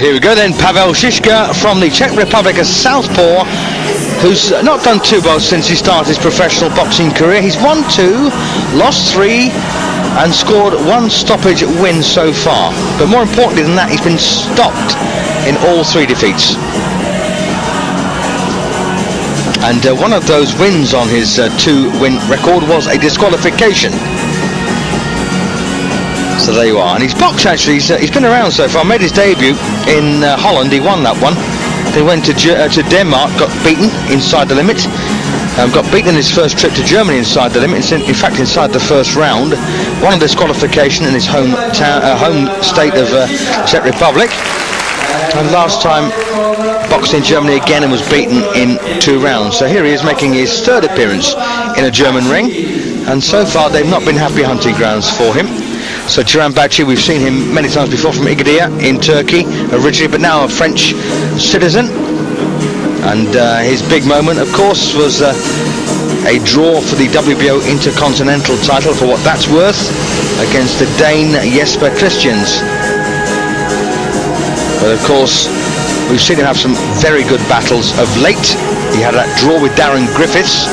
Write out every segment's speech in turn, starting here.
Here we go then, Pavel Siska from the Czech Republic, a southpaw who's not done too well since he started his professional boxing career. He's won 2, lost 3 and scored 1 stoppage win so far. But more importantly than that, he's been stopped in all 3 defeats. And one of those wins on his 2-win record was a disqualification. So there you are, and he's boxed actually, he's been around so far, made his debut in Holland, he won that one. Then went to Denmark, got beaten inside the limit, got beaten in his first trip to Germany inside the limit, in fact inside the first round, won a disqualification in his home state of Czech Republic, and last time boxed in Germany again and was beaten in 2 rounds. So here he is making his 3rd appearance in a German ring, and so far they've not been happy hunting grounds for him. So Turan Bagci, we've seen him many times before from Agadir in Turkey originally, but now a French citizen. And his big moment, of course, was a draw for the WBO Intercontinental title, for what that's worth, against the Dane Jesper Christians. But of course, we've seen him have some very good battles of late. He had that draw with Darren Griffiths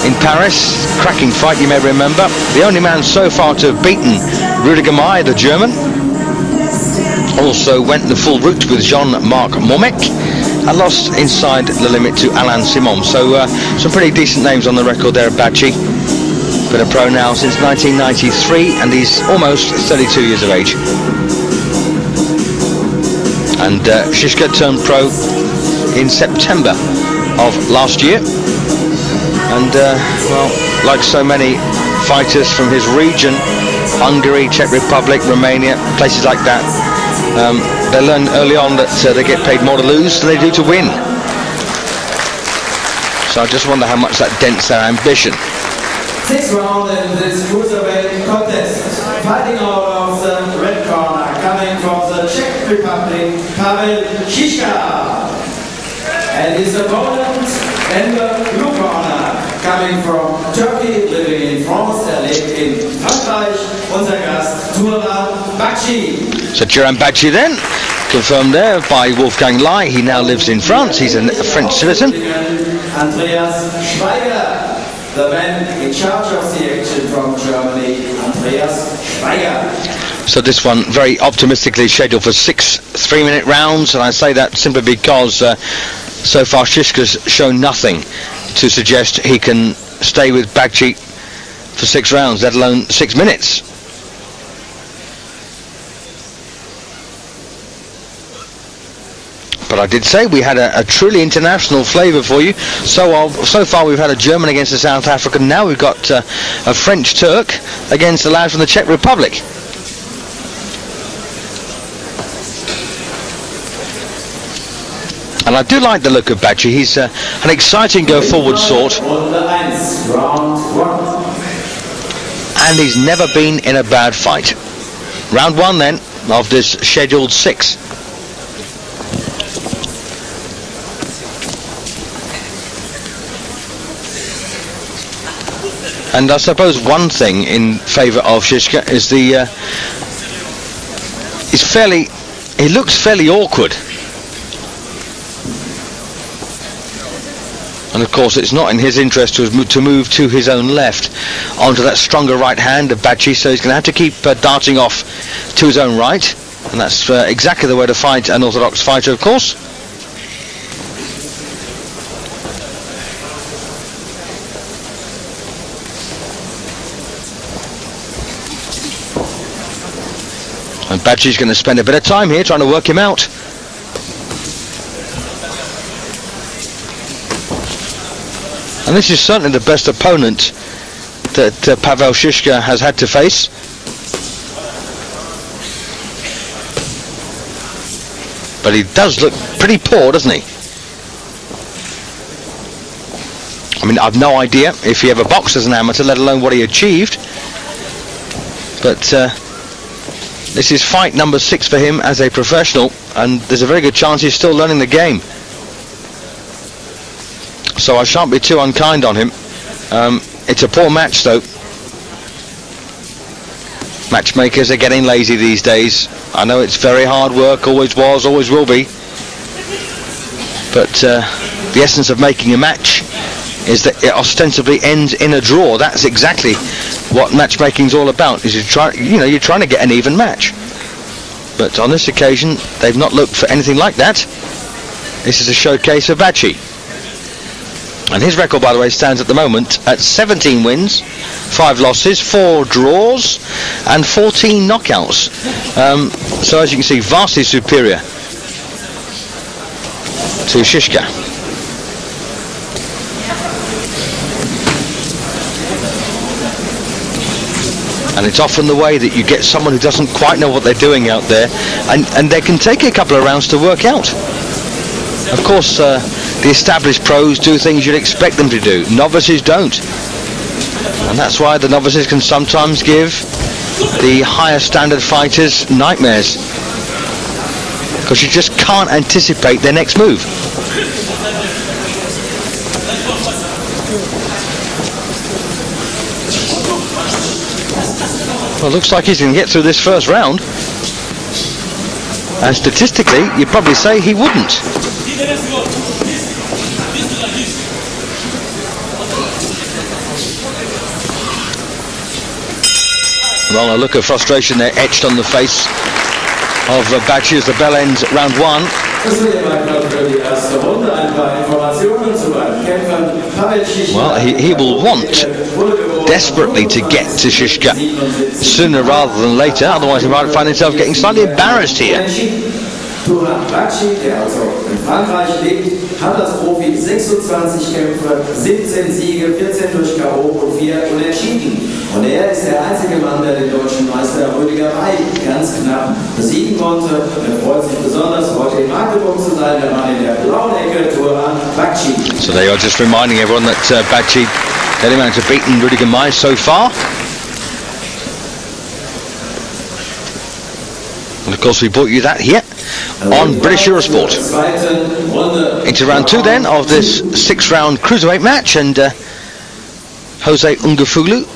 in Paris, cracking fight, you may remember. The only man so far to have beaten Rudiger May, the German. Also went the full route with Jean-Marc Mormec and lost inside the limit to Alain Simon. So some pretty decent names on the record there at Bagci. Been a pro now since 1993 and he's almost 32 years of age. And Siska turned pro in September of last year. And well, like so many fighters from his region, Hungary, Czech Republic, Romania, places like that, they learn early on that they get paid more to lose than they do to win. So I just wonder how much that dents their ambition. 6th round in this cruiserweight contest. Fighting out of the red corner, coming from the Czech Republic, Pavel Siska. And his opponent in the blue corner, coming from Turkey, living in France, lebt in Frankreich, unser Gast Turan Bagci. So Turan Bagci then, confirmed there by Wolfgang Lai, he now lives in France, he's a French citizen. Andreas Schweiger, the man in charge of the action from Germany, Andreas Schweiger. So this one very optimistically scheduled for 6 3-minute rounds, and I say that simply because so far Siska's shown nothing to suggest he can stay with Bagci for 6 rounds, let alone 6 minutes. But I did say we had a truly international flavour for you. So far we've had a German against a South African, now we've got a French Turk against a lad from the Czech Republic. And I do like the look of Bagci. He's an exciting go-forward sort. And he's never been in a bad fight. Round 1 then, of this scheduled 6. And I suppose one thing in favour of Siska is he looks fairly awkward. And of course it's not in his interest to move to his own left onto that stronger right hand of Bagci, so he's going to have to keep darting off to his own right, and that's exactly the way to fight an orthodox fighter, of course. And Bagci's going to spend a bit of time here trying to work him out. And this is certainly the best opponent that Pavel Siska has had to face. But he does look pretty poor, doesn't he? I mean, I've no idea if he ever boxed as an amateur, let alone what he achieved. But this is fight number 6 for him as a professional, and there's a very good chance he's still learning the game. So I shan't be too unkind on him. It's a poor match though. Matchmakers are getting lazy these days. I know it's very hard work, always was, always will be. But the essence of making a match is that it ostensibly ends in a draw. That's exactly what matchmaking's all about. Is you're trying to get an even match. But on this occasion, they've not looked for anything like that. This is a showcase for Bagci. And his record, by the way, stands at the moment at 17 wins, 5 losses, 4 draws, and 14 knockouts. So as you can see, vastly superior to Siska. And it's often the way that you get someone who doesn't quite know what they're doing out there, and they can take a couple of rounds to work out. Of course, the established pros do things you'd expect them to do. Novices don't. And that's why the novices can sometimes give the higher standard fighters nightmares. Because you just can't anticipate their next move. Well, it looks like he's going to get through this first round. And statistically, you'd probably say he wouldn't. Well, a look of frustration there etched on the face of Bagci as the bell ends round 1. Well, he will want desperately to get to Siska sooner rather than later, otherwise he might find himself getting slightly embarrassed here. Turan, Bagci, der also in Frankreich lebt, hat das Profi 26 Kämpfe, 17 Siege, 14 durch K.O. und 4 Unentschieden. Und er ist der einzige Mann, der den deutschen Meister Rüdiger May ganz knapp besiegen konnte. Er freut sich besonders, heute in Magdeburg zu sein, der Mann in der blauen Ecke, Turan, Bagci. So they are just reminding everyone that Bagci had managed to beat Rüdiger May so far. And of course we brought you that here on British Eurosport. Into round 2 then of this 6-round cruiserweight match, and Jose Ungafulu